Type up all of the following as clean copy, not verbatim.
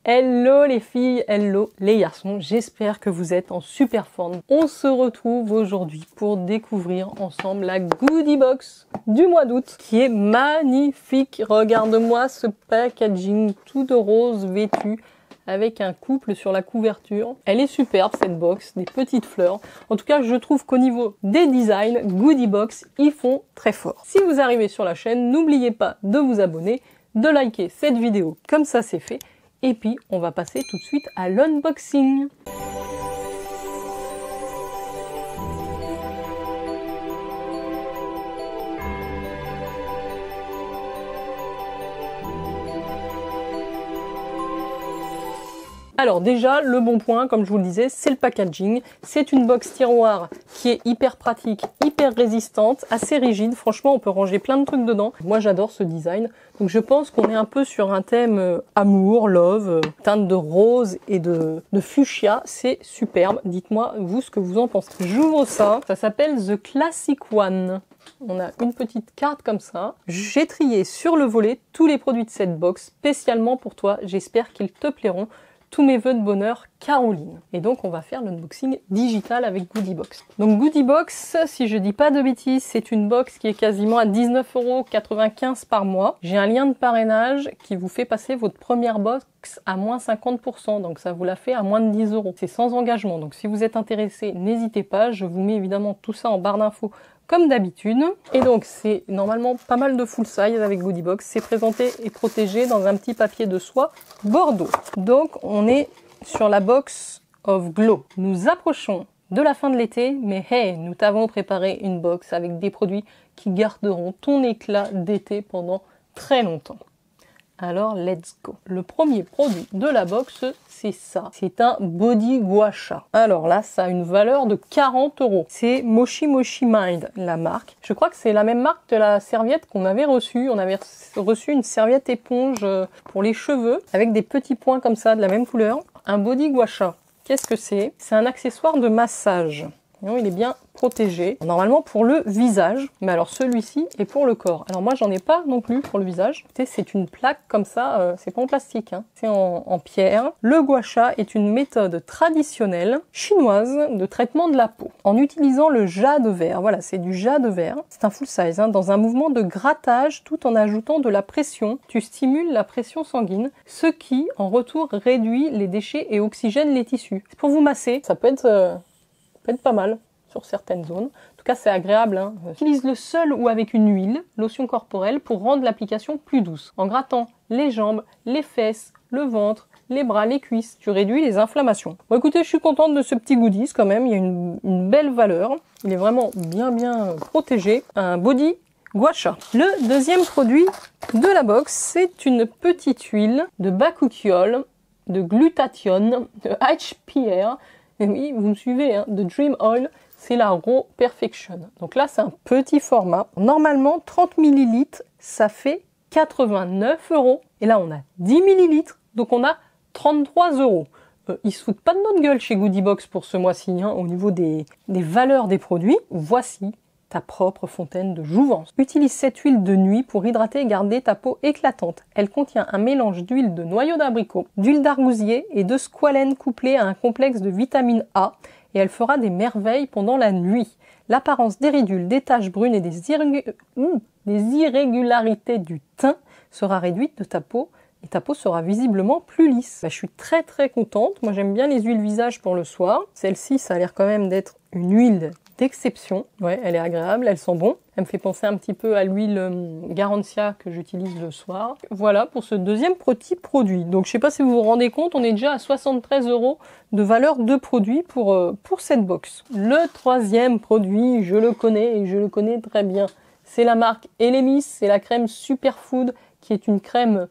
Hello les filles, hello les garçons, j'espère que vous êtes en super forme. On se retrouve aujourd'hui pour découvrir ensemble la goodie box du mois d'août qui est magnifique. Regarde-moi ce packaging tout de rose vêtu avec un couple sur la couverture. Elle est superbe cette box, des petites fleurs. En tout cas, je trouve qu'au niveau des designs, goodie box, ils font très fort. Si vous arrivez sur la chaîne, n'oubliez pas de vous abonner, de liker cette vidéo comme ça c'est fait. Et puis, on va passer tout de suite à l'unboxing. Alors déjà, le bon point, comme je vous le disais, c'est le packaging. C'est une box tiroir qui est hyper pratique, hyper résistante, assez rigide. Franchement, on peut ranger plein de trucs dedans. Moi, j'adore ce design. Donc je pense qu'on est un peu sur un thème amour, love, teinte de rose et de fuchsia. C'est superbe. Dites-moi, vous, ce que vous en pensez. J'ouvre ça. Ça s'appelle The Classic One. On a une petite carte comme ça. J'ai trié sur le volet tous les produits de cette box, spécialement pour toi. J'espère qu'ils te plairont. Tous mes vœux de bonheur, Caroline. Et donc, on va faire l'unboxing digital avec Goodie Box. Donc, Goodie Box, si je dis pas de bêtises, c'est une box qui est quasiment à 19,95 € par mois. J'ai un lien de parrainage qui vous fait passer votre première box à moins 50%. Donc, ça vous la fait à moins de 10 €. C'est sans engagement. Donc, si vous êtes intéressé, n'hésitez pas. Je vous mets évidemment tout ça en barre d'infos comme d'habitude. Et donc, c'est normalement pas mal de full size avec Goodie Box. C'est présenté et protégé dans un petit papier de soie bordeaux. Donc, on est sur la box of Glow. Nous approchons de la fin de l'été, mais hey, nous t'avons préparé une box avec des produits qui garderont ton éclat d'été pendant très longtemps. Alors, let's go. Le premier produit de la box, c'est ça. C'est un body gua sha. Alors là, ça a une valeur de 40 €. C'est Moshi Moshi Mind, la marque. Je crois que c'est la même marque de la serviette qu'on avait reçue. On avait reçu une serviette éponge pour les cheveux avec des petits points comme ça, de la même couleur. Un body gua sha. Qu'est-ce que c'est? C'est un accessoire de massage. Non, il est bien protégé. Normalement pour le visage, mais alors celui-ci est pour le corps. Alors moi j'en ai pas non plus pour le visage. C'est une plaque comme ça, c'est pas en plastique, hein. C'est en pierre. Le gua sha est une méthode traditionnelle chinoise de traitement de la peau en utilisant le jade vert. Voilà, c'est du jade vert. C'est un full size, hein. Dans un mouvement de grattage tout en ajoutant de la pression, tu stimules la pression sanguine, ce qui en retour réduit les déchets et oxygène les tissus. C'est pour vous masser, ça peut être pas mal sur certaines zones. En tout cas, c'est agréable, hein. Utilise-le seul ou avec une huile, lotion corporelle, pour rendre l'application plus douce. En grattant les jambes, les fesses, le ventre, les bras, les cuisses, tu réduis les inflammations. Bon, écoutez, je suis contente de ce petit goodies quand même. Il y a une belle valeur. Il est vraiment bien protégé. Un body gua sha. Le deuxième produit de la box, c'est une petite huile de bakuchiol, de glutathione, de HPR. Et oui, vous me suivez, hein, de Dream Oil, c'est la Raw Perfection. Donc là, c'est un petit format. Normalement, 30 ml, ça fait 89 €. Et là, on a 10 ml, donc on a 33 €. Ils se foutent pas de notre gueule chez Goodie Box pour ce mois-ci, hein, au niveau des valeurs des produits. Voici ta propre fontaine de jouvence. Utilise cette huile de nuit pour hydrater et garder ta peau éclatante. Elle contient un mélange d'huile de noyau d'abricot, d'huile d'argousier et de squalène couplé à un complexe de vitamine A et elle fera des merveilles pendant la nuit. L'apparence des ridules, des taches brunes et des irrégularités du teint sera réduite de ta peau et ta peau sera visiblement plus lisse. Bah, je suis très contente. Moi, j'aime bien les huiles visage pour le soir. Celle-ci, ça a l'air quand même d'être une huile d'exception. Ouais, elle est agréable, elle sent bon. Elle me fait penser un petit peu à l'huile Garancia que j'utilise le soir. Voilà pour ce deuxième petit produit. Donc je sais pas si vous vous rendez compte, on est déjà à 73 € de valeur de produit pour cette box. Le troisième produit, je le connais et je le connais très bien. C'est la marque Elemis, c'est la crème Superfood qui est une crème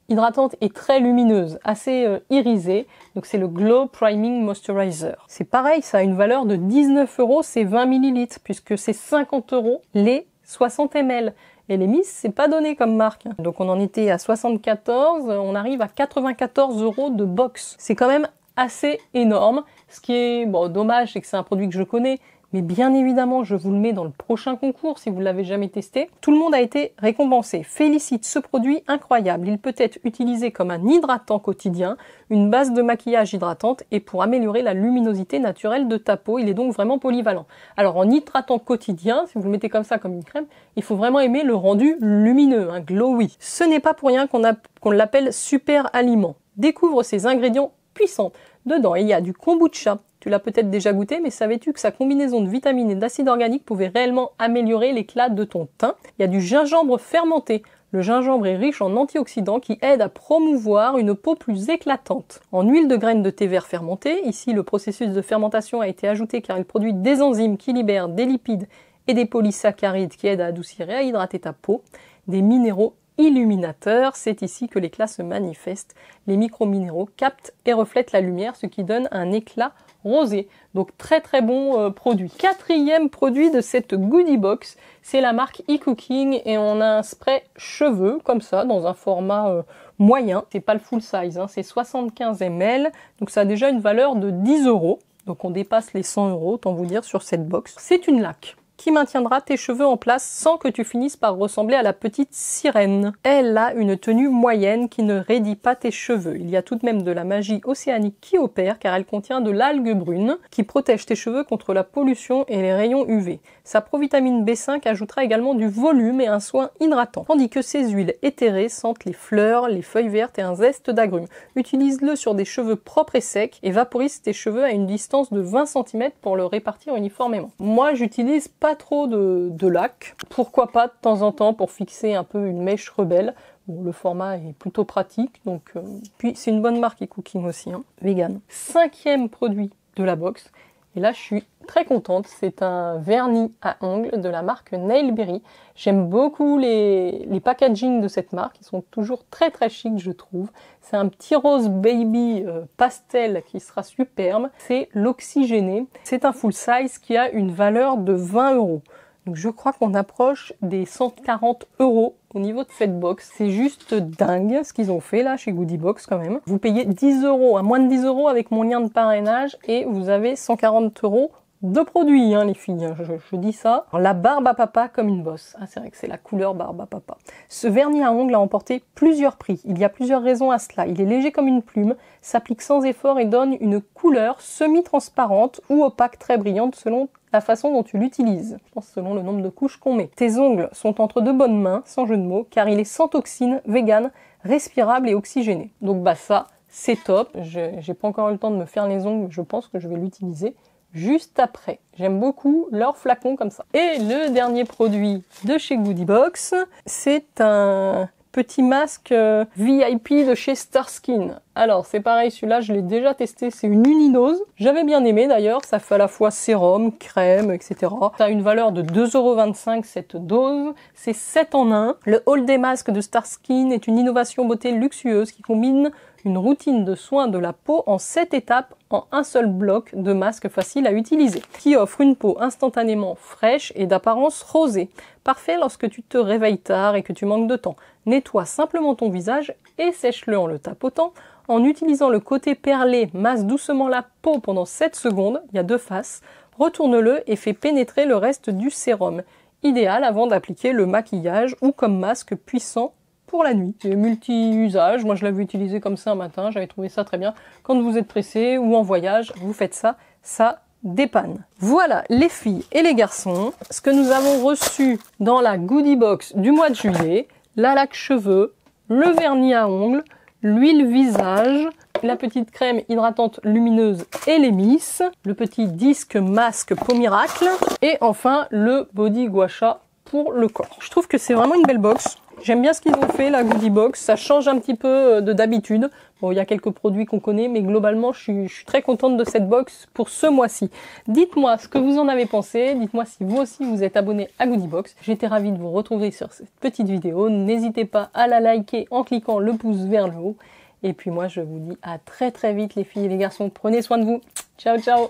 hydratante et très lumineuse, assez irisée. Donc c'est le Glow Priming Moisturizer. C'est pareil, ça a une valeur de 19 €, c'est 20 ml, puisque c'est 50 € les 60 ml. Et les Miss, c'est pas donné comme marque. Donc on en était à 74, on arrive à 94 € de box. C'est quand même assez énorme. Ce qui est bon, dommage, c'est que c'est un produit que je connais, mais bien évidemment, je vous le mets dans le prochain concours si vous ne l'avez jamais testé. Tout le monde a été récompensé. Félicite ce produit incroyable. Il peut être utilisé comme un hydratant quotidien, une base de maquillage hydratante et pour améliorer la luminosité naturelle de ta peau. Il est donc vraiment polyvalent. Alors en hydratant quotidien, si vous le mettez comme ça, comme une crème, il faut vraiment aimer le rendu lumineux, un glowy. Ce n'est pas pour rien qu'on l'appelle super aliment. Découvre ses ingrédients puissants. Dedans, il y a du kombucha. Tu l'as peut-être déjà goûté, mais savais-tu que sa combinaison de vitamines et d'acides organiques pouvait réellement améliorer l'éclat de ton teint? Il y a du gingembre fermenté. Le gingembre est riche en antioxydants qui aident à promouvoir une peau plus éclatante. En huile de graines de thé vert fermenté, ici le processus de fermentation a été ajouté car il produit des enzymes qui libèrent des lipides et des polysaccharides qui aident à adoucir et à hydrater ta peau. Des minéraux illuminateur, c'est ici que l'éclat se manifeste. Les microminéraux captent et reflètent la lumière, ce qui donne un éclat rosé. Donc très très bon produit. Quatrième produit de cette goodie box, c'est la marque eCooking et on a un spray cheveux comme ça dans un format moyen. C'est pas le full size, hein, c'est 75 ml, donc ça a déjà une valeur de 10 €. Donc on dépasse les 100 €, autant vous dire, sur cette box. C'est une laque qui maintiendra tes cheveux en place sans que tu finisses par ressembler à la petite sirène. Elle a une tenue moyenne qui ne raidit pas tes cheveux. Il y a tout de même de la magie océanique qui opère car elle contient de l'algue brune qui protège tes cheveux contre la pollution et les rayons UV. Sa provitamine B5 ajoutera également du volume et un soin hydratant, tandis que ses huiles éthérées sentent les fleurs, les feuilles vertes et un zeste d'agrumes. Utilise-le sur des cheveux propres et secs et vaporise tes cheveux à une distance de 20 cm pour le répartir uniformément. Moi, j'utilise pas trop de lac. Pourquoi pas de temps en temps pour fixer un peu une mèche rebelle. Bon, le format est plutôt pratique, donc puis c'est une bonne marque eCooking aussi, hein, vegan. Cinquième produit de la box, et là je suis très contente, c'est un vernis à ongles de la marque Nailberry. J'aime beaucoup les packaging de cette marque, ils sont toujours très très chics je trouve. C'est un petit rose baby pastel qui sera superbe, c'est l'oxygéné. C'est un full size qui a une valeur de 20 €. Donc je crois qu'on approche des 140 € au niveau de cette box. C'est juste dingue ce qu'ils ont fait là chez Goodie Box quand même. Vous payez 10 €, à moins de 10 € avec mon lien de parrainage et vous avez 140 € de produits, hein, les filles, hein, je dis ça. Alors, la barbe à papa comme une bosse. Ah, c'est vrai que c'est la couleur barbe à papa. Ce vernis à ongles a emporté plusieurs prix. Il y a plusieurs raisons à cela. Il est léger comme une plume, s'applique sans effort et donne une couleur semi-transparente ou opaque très brillante selon la façon dont tu l'utilises. Je pense selon le nombre de couches qu'on met. Tes ongles sont entre de bonnes mains, sans jeu de mots, car il est sans toxines, vegan, respirable et oxygéné. Donc bah ça, c'est top. J'ai pas encore eu le temps de me faire les ongles, je pense que je vais l'utiliser juste après. J'aime beaucoup leur flacon comme ça. Et le dernier produit de chez Goodie Box, c'est un petit masque VIP de chez Starskin. Alors c'est pareil, celui-là je l'ai déjà testé, c'est une unidose. J'avais bien aimé d'ailleurs, ça fait à la fois sérum, crème, etc. Ça a une valeur de 2,25 € cette dose, c'est 7 en 1. Le All Day Mask de Starskin est une innovation beauté luxueuse qui combine une routine de soins de la peau en 7 étapes en un seul bloc de masque facile à utiliser, qui offre une peau instantanément fraîche et d'apparence rosée. Parfait lorsque tu te réveilles tard et que tu manques de temps. Nettoie simplement ton visage et sèche-le en le tapotant. En utilisant le côté perlé, masse doucement la peau pendant 7 secondes, il y a 2 faces, retourne-le et fais pénétrer le reste du sérum. Idéal avant d'appliquer le maquillage ou comme masque puissant pour la nuit. C'est multi-usage, moi je l'avais utilisé comme ça un matin, j'avais trouvé ça très bien. Quand vous êtes pressé ou en voyage, vous faites ça, ça dépanne. Voilà les filles et les garçons, ce que nous avons reçu dans la Goodie Box du mois de juillet, la laque cheveux, le vernis à ongles, l'huile visage, la petite crème hydratante lumineuse et les miss, le petit disque masque peau miracle et enfin le body gua sha pour le corps. Je trouve que c'est vraiment une belle box. J'aime bien ce qu'ils ont fait, la Goodie Box. Ça change un petit peu de d'habitude. Bon, il y a quelques produits qu'on connaît, mais globalement, je suis très contente de cette box pour ce mois-ci. Dites-moi ce que vous en avez pensé. Dites-moi si vous aussi vous êtes abonné à Goodie Box. J'étais ravie de vous retrouver sur cette petite vidéo. N'hésitez pas à la liker en cliquant le pouce vers le haut. Et puis moi, je vous dis à très très vite les filles et les garçons. Prenez soin de vous. Ciao, ciao!